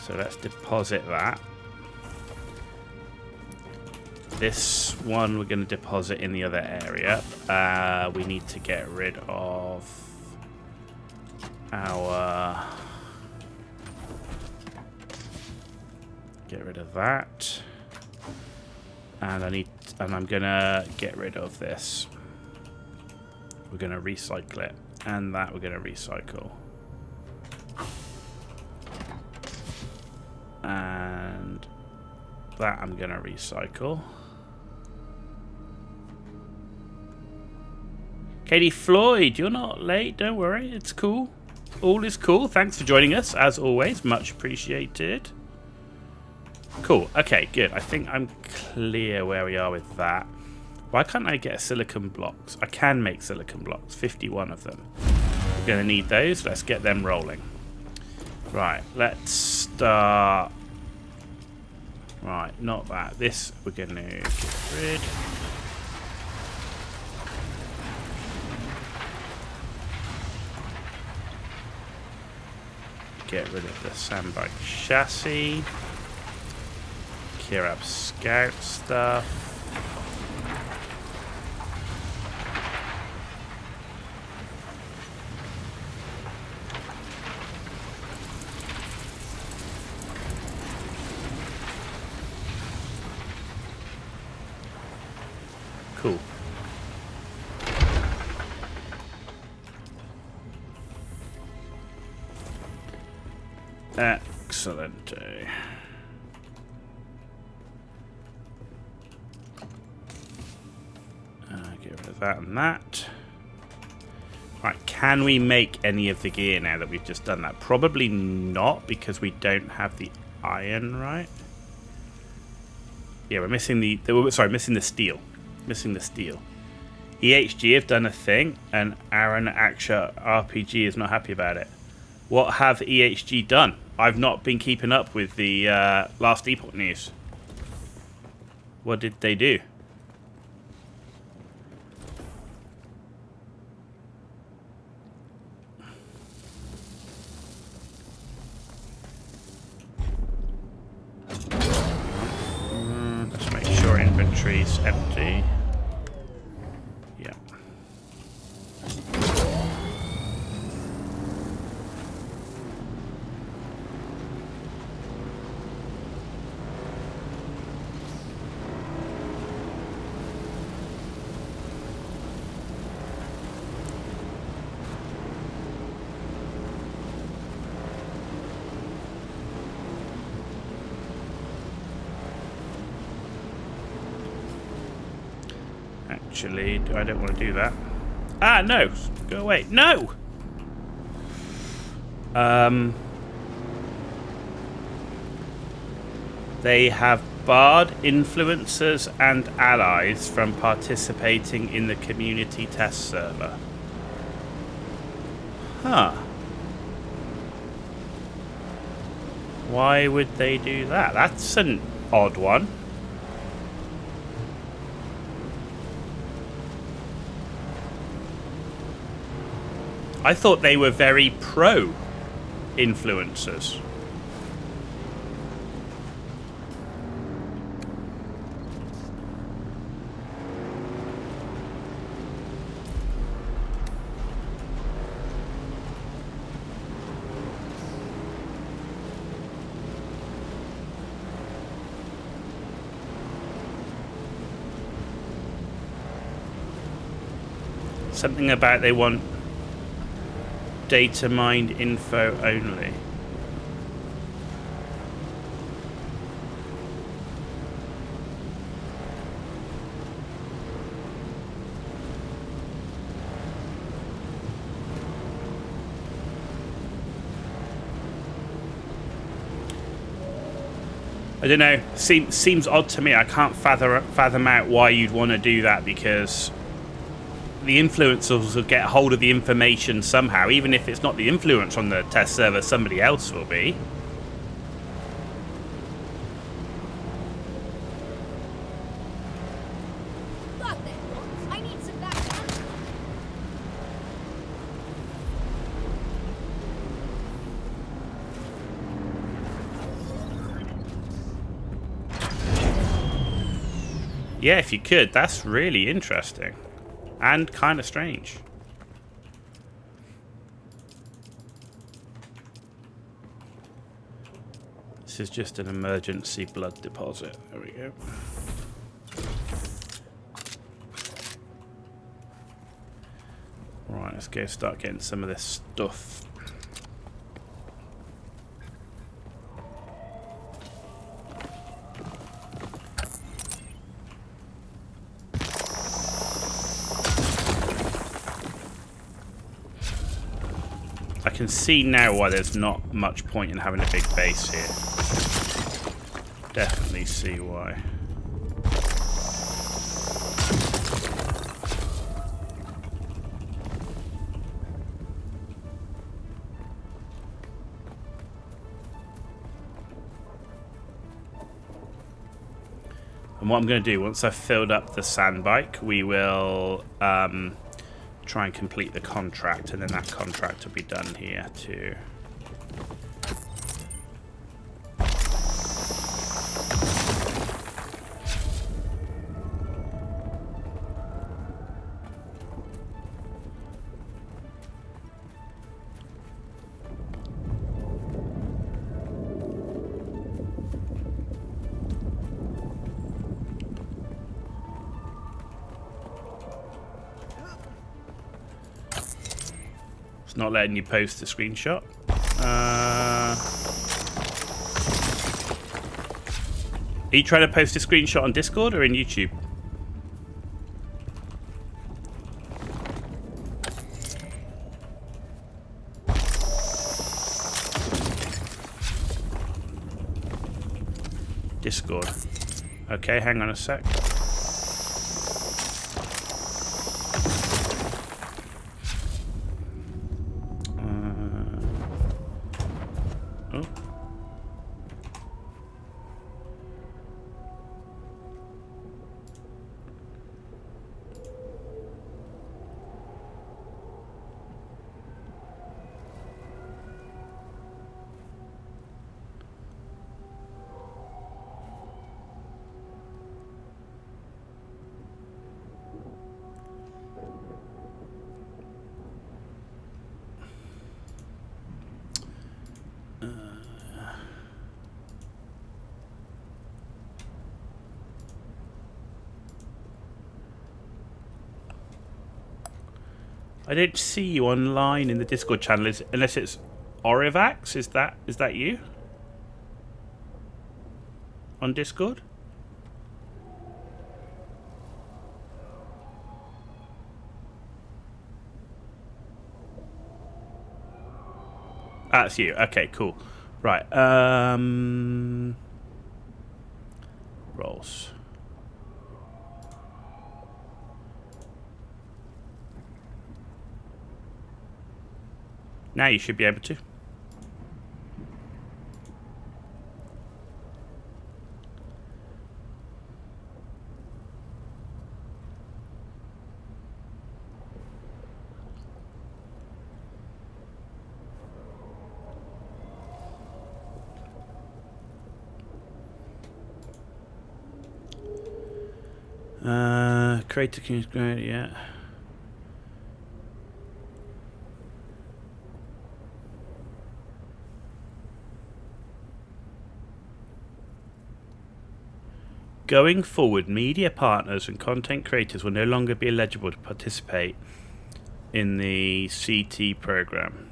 So let's deposit that. This one we're going to deposit in the other area. We need to get rid of our... Get rid of that. And I'm going to get rid of this. We're going to recycle it. And that we're going to recycle. And that I'm going to recycle. Katie Floyd, you're not late. Don't worry. It's cool. All is cool. Thanks for joining us, as always. Much appreciated. Cool. Okay, good. I think I'm clear where we are with that. Why can't I get silicon blocks? I can make silicon blocks. 51 of them. We're going to need those. Let's get them rolling. Right. Let's start... Right, not that. This we're going to get rid. Get rid of the sandbag chassis. Clear up scout stuff. Cool. Excellent. Get rid of that and that. Right, can we make any of the gear now that we've just done that? Probably not, because we don't have the iron, right? Yeah, we're missing missing the steel. Missing the steel. EHG have done a thing, and Aaron Aksha RPG is not happy about it. What have EHG done? I've not been keeping up with the last Epoch news. What did they do? Let's make sure inventory's empty. Yeah. Actually, I don't want to do that. Ah, no! Go away. No! They have barred influencers and allies from participating in the community test server. Huh. Why would they do that? That's an odd one. I thought they were very pro influencers. Something about they want data mined info only. I don't know. Seems odd to me. I can't fathom out why you'd want to do that, because the influencers will get hold of the information somehow. Even if it's not the influencer on the test server, somebody else will be. I need some backup. Yeah, if you could, that's really interesting. And kind of strange. This is just an emergency blood deposit. There we go. Right, let's go start getting some of this stuff. I can see now why there's not much point in having a big base here. Definitely see why. And what I'm going to do, once I've filled up the sand bike, we will try and complete the contract, and then that contract will be done here too. It's not letting you post the screenshot. Are you trying to post a screenshot on Discord or in YouTube? Discord. Okay, hang on a sec. I don't see you online in the Discord channel, unless it's Orivax. Is that you? On Discord? That's you. Okay, cool. Right. Rolls. Now you should be able to. Creator can great, yeah. Going forward, media partners and content creators will no longer be eligible to participate in the CT program.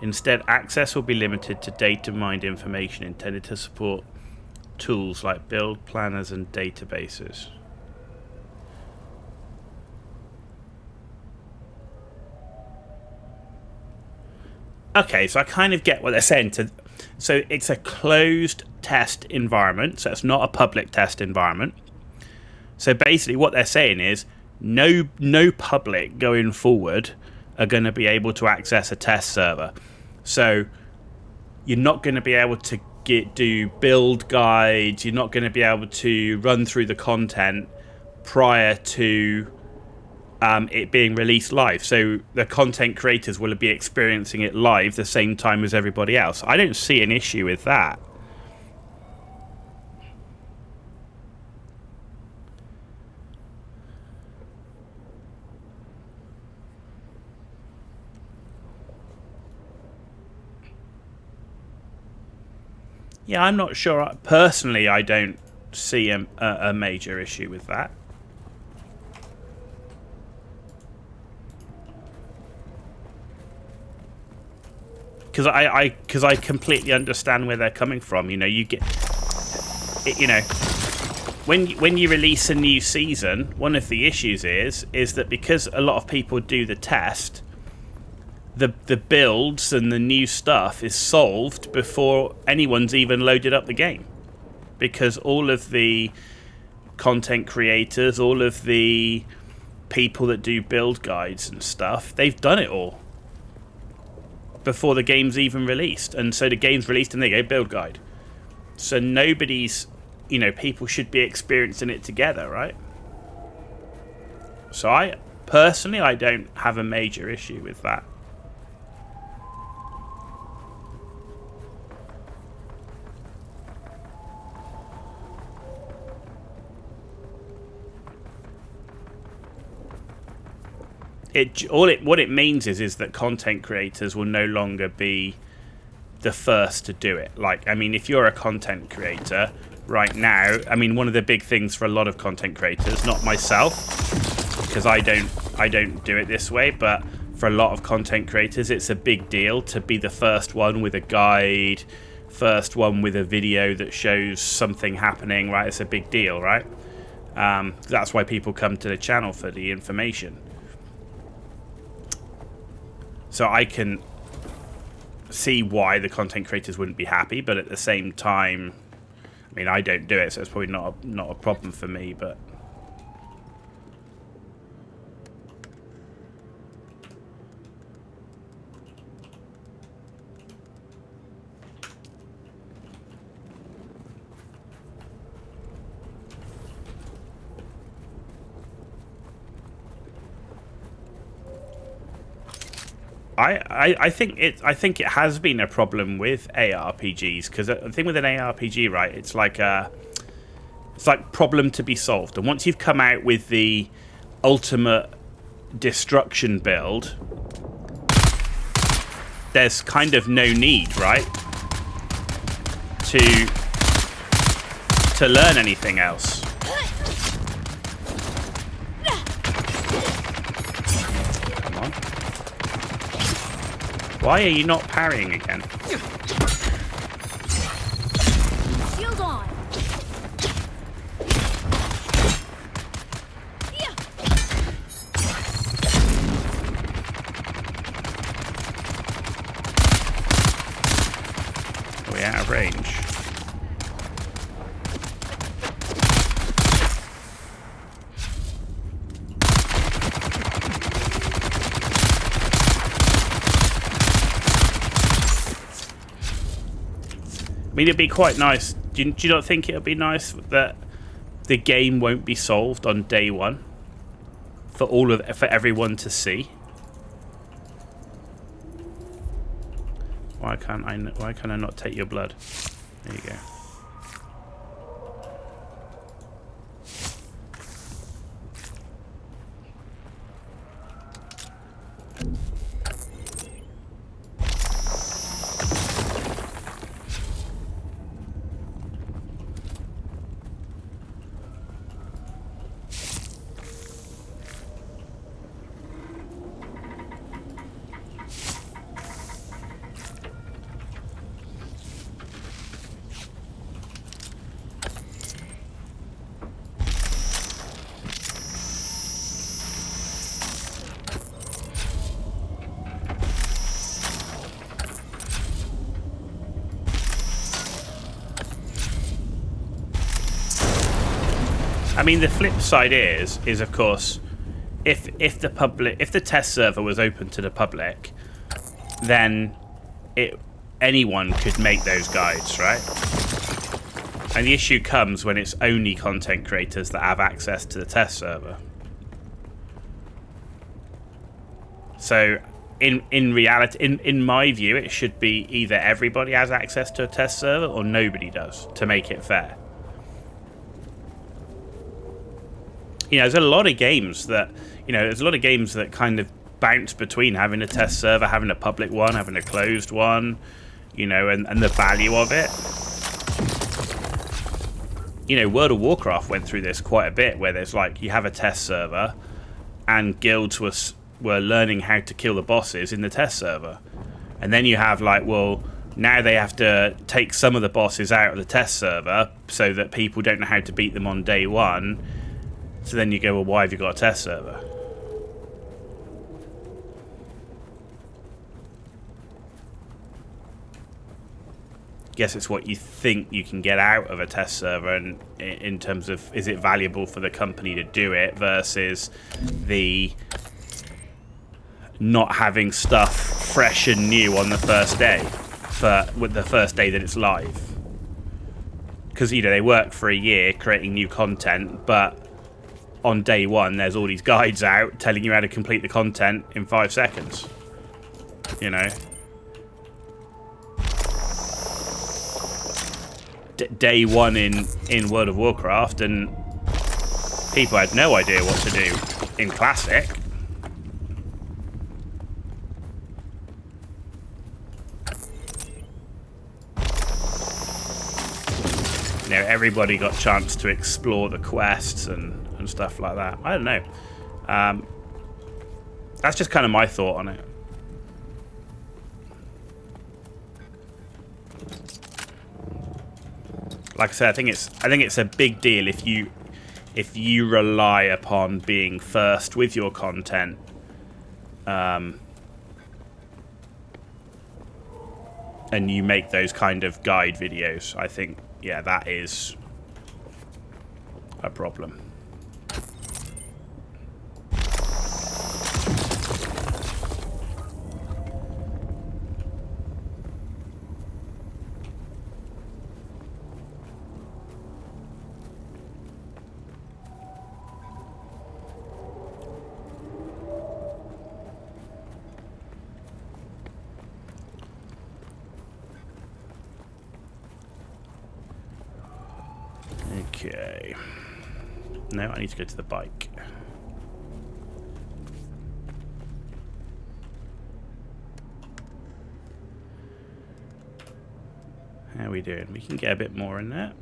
Instead, access will be limited to data mined information intended to support tools like build planners and databases. Okay, so I kind of get what they're saying. So it's a closed test environment, so it's not a public test environment. So basically what they're saying is no public going forward are going to be able to access a test server. So you're not going to be able to do build guides, you're not going to be able to run through the content prior to it being released live. So the content creators will be experiencing it live the same time as everybody else. I don't see an issue with that. Yeah, I'm not sure. Personally, I don't see a major issue with that. Because I completely understand where they're coming from. You know, you get, you know, when you release a new season, one of the issues is that because a lot of people do the test, the builds and the new stuff is solved before anyone's even loaded up the game, because all of the content creators, all of the people that do build guides and stuff, they've done it all before the game's even released. And so the game's released and they go build guide. So nobody's, you know, people should be experiencing it together, right? So I don't have a major issue with that. What it means is that content creators will no longer be the first to do it. Like, I mean, if you're a content creator right now, I mean, one of the big things for a lot of content creators, not myself, because I don't do it this way, but for a lot of content creators, it's a big deal to be the first one with a guide, first one with a video that shows something happening, right? It's a big deal, right? That's why people come to the channel, for the information. So I can see why the content creators wouldn't be happy, but at the same time, I mean, I don't do it, so it's probably not a problem for me, but I think it has been a problem with ARPGs, because the thing with an ARPG, right, it's like problem to be solved, and once you've come out with the ultimate destruction build, there's kind of no need, right, to learn anything else. Why are you not parrying again? Shield on. Are we out of range? I mean, it'd be quite nice. Do you not think it would be nice that the game won't be solved on day one for everyone to see? Why can't I not take your blood? There you go. I mean, the flip side is of course, if the test server was open to the public, then anyone could make those guides, right? And the issue comes when it's only content creators that have access to the test server. So in reality, in my view, it should be either everybody has access to a test server or nobody does, to make it fair. You know, there's a lot of games that kind of bounce between having a test server, having a public one, having a closed one, you know, and the value of it. you know, World of Warcraft went through this quite a bit, where there's like, you have a test server, and guilds were learning how to kill the bosses in the test server, and then you have like, well, now they have to take some of the bosses out of the test server so that people don't know how to beat them on day one. So then you go, well, why have you got a test server? Guess it's what you think you can get out of a test server, and in terms of, is it valuable for the company to do it versus the not having stuff fresh and new on the first day, with the first day that it's live. Because, you know, they work for a year creating new content, but on day one there's all these guides out telling you how to complete the content in 5 seconds. You know, day one in World of Warcraft, and people had no idea what to do in Classic. You know, everybody got a chance to explore the quests and stuff like that. I don't know. That's just kind of my thought on it. Like I said, I think it's a big deal if you rely upon being first with your content. And you make those kind of guide videos. I think, yeah, that is a problem. Okay. No, I need to go to the bike. How are we doing? We can get a bit more in there.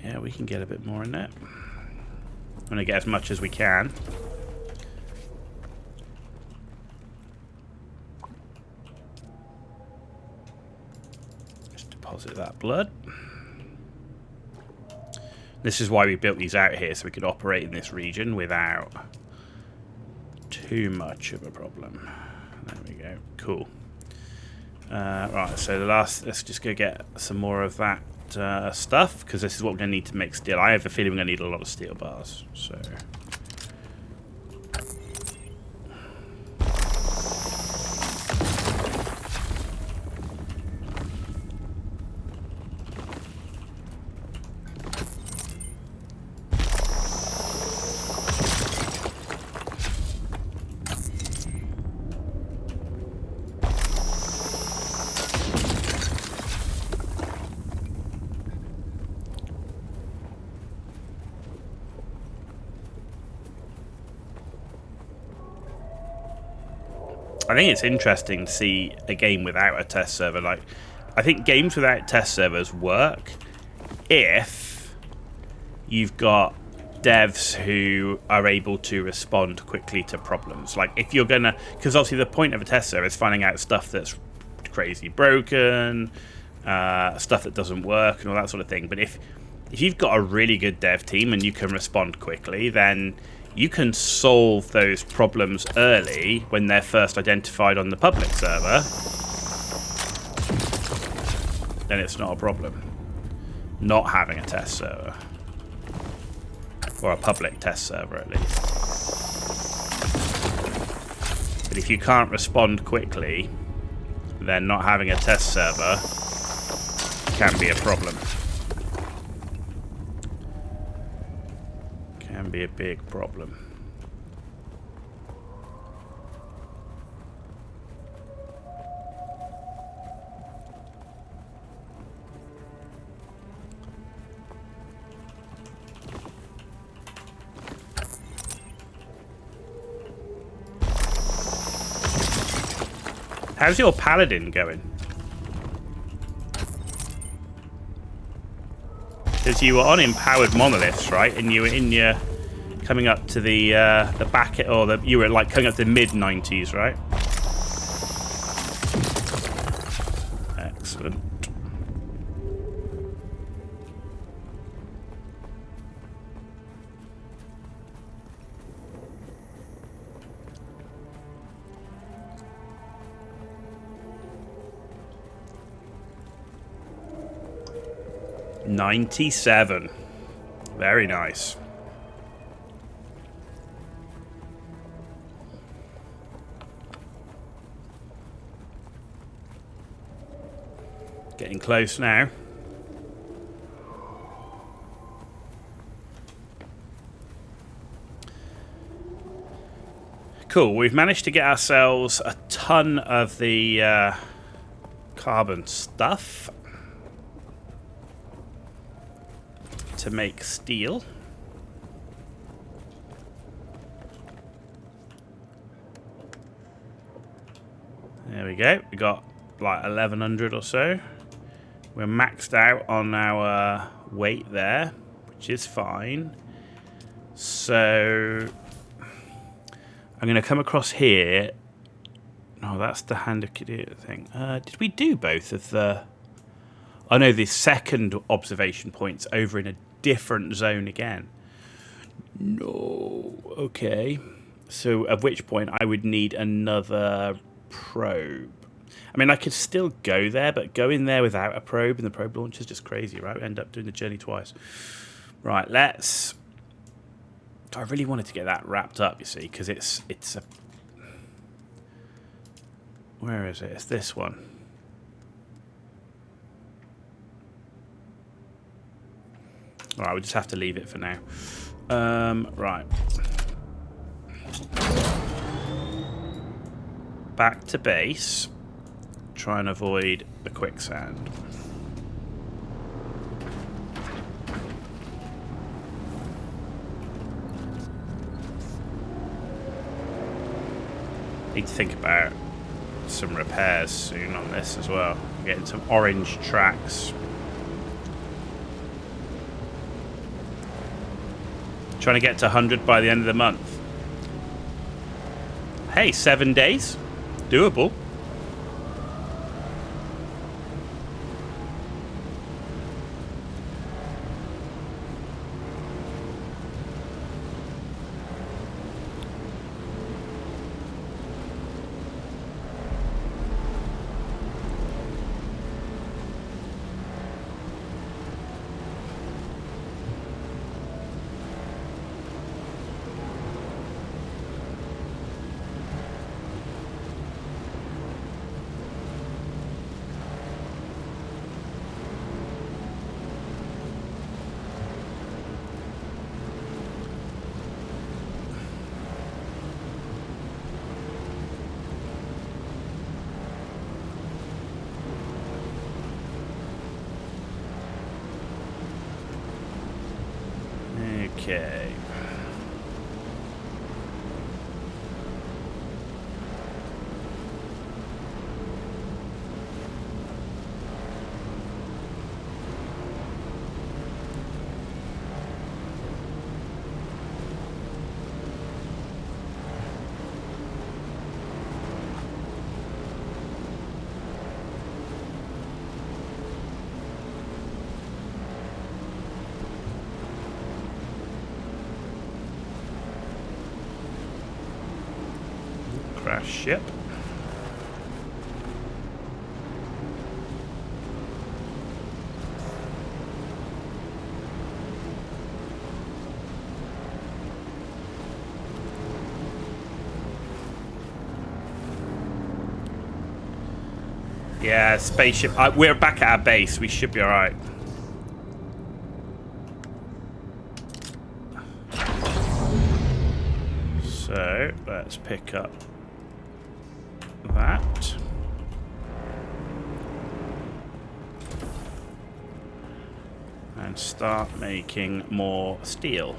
Yeah, we can get a bit more in there. I'm going to get as much as we can. Deposit that blood. This is why we built these out here, so we could operate in this region without too much of a problem. There we go. Cool. Right, so let's just go get some more of that stuff, because this is what we're going to need to make steel. I have a feeling we're going to need a lot of steel bars. So. I think it's interesting to see a game without a test server. Like, I think games without test servers work if you've got devs who are able to respond quickly to problems. Like, if you're gonna, because obviously the point of a test server is finding out stuff that's crazy broken, stuff that doesn't work, and all that sort of thing. But if you've got a really good dev team and you can respond quickly, then you can solve those problems early when they're first identified on the public server. Then it's not a problem. Not having a test server. Or a public test server, at least. But if you can't respond quickly, then not having a test server can be a problem. Can be a big problem. How's your paladin going? Because you were on empowered monoliths, right? And you were in your coming up to the back, or you were like coming up to the mid 90s, right? Excellent. $97. Very nice. Getting close now. Cool. We've managed to get ourselves a ton of the carbon stuff to make steel. There we go. We got like 1100 or so. We're maxed out on our weight there, which is fine. So I'm going to come across here. Oh, that's the hand of Kadir thing. Did we do both of the... Oh no, the second observation point's over in a different zone again. No. Okay. So at which point I would need another probe. I mean, I could still go there, but going there without a probe and the probe launch is just crazy, right? We end up doing the journey twice. Right, let's... I really wanted to get that wrapped up, you see, because it's a... Where is it? It's this one. Alright, we'll just have to leave it for now. Right. Back to base. Try and avoid the quicksand. Need to think about some repairs soon on this as well. Getting some orange tracks. Trying to get to 100 by the end of the month. Hey, 7 days. Doable. Okay. Crash ship. Yeah, spaceship. We're back at our base. We should be alright. So, let's pick up that. And start making more steel.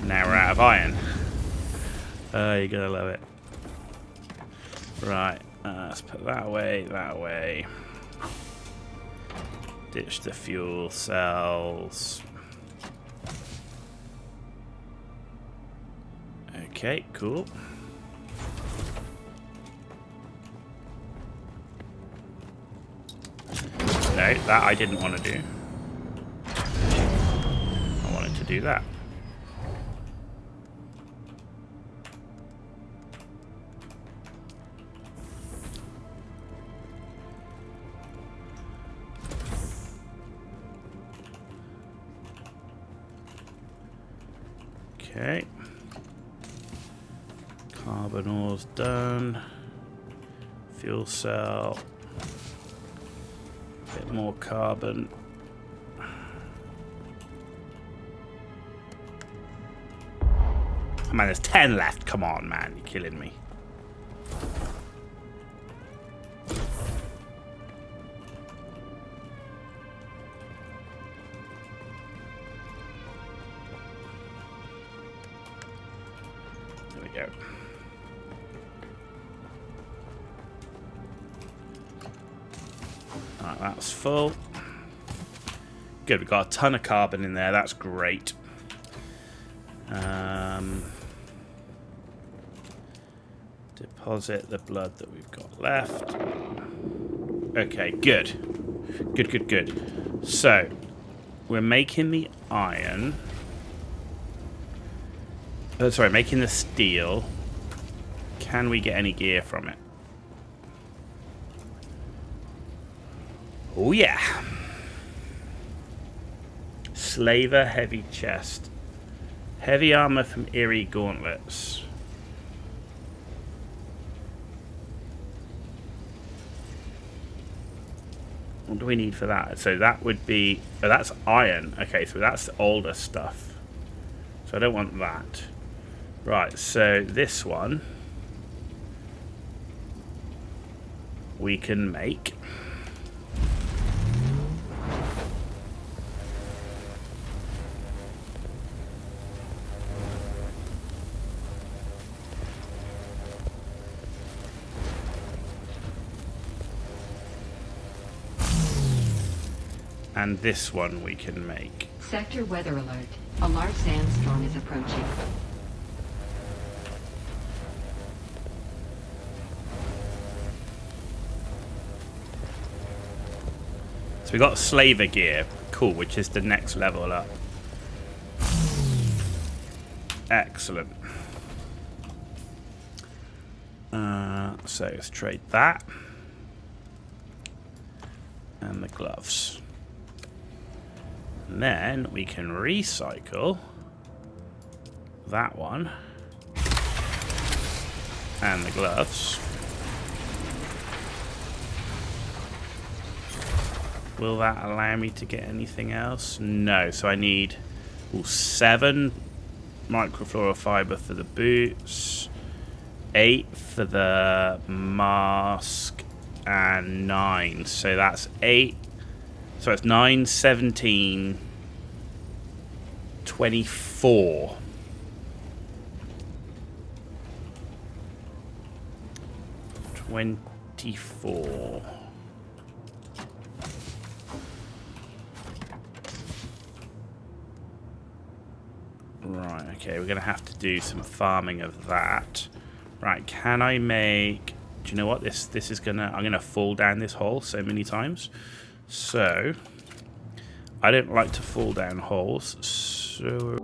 Now we're out out of iron. You're gonna love it. Right, let's put that away, that away. Ditch the fuel cells. Okay, cool. No, that I didn't want to do. I wanted to do that. Okay. Carbon ore's done. Fuel cell. Bit more carbon. Oh man, there's 10 left. Come on, man. You're killing me. There we go. Alright, that's full. Good, we've got a ton of carbon in there. That's great. Deposit the blood that we've got left. Okay, good. Good. So, we're making the iron. Sorry, making the steel. Can we get any gear from it? Oh yeah. Slaver heavy chest. Heavy armor from Eerie gauntlets. What do we need for that? So that would be... Oh, that's iron. Okay, so that's older stuff. So I don't want that. Right, so this one we can make. And this one we can make. Sector weather alert. A large sandstorm is approaching. So we got slaver gear. Cool, which is the next level up. Excellent. So let's trade that. And the gloves. And then we can recycle that one and the gloves. Will that allow me to get anything else? No, so I need 7 microfluoro fiber for the boots, 8 for the mask, and 9. So that's 8. So it's 9, 17, 24. Right, okay, we're going to have to do some farming of that. Right, can I make... Do you know what? This is going to... I'm going to fall down this hole so many times. So, I don't like to fall down holes, so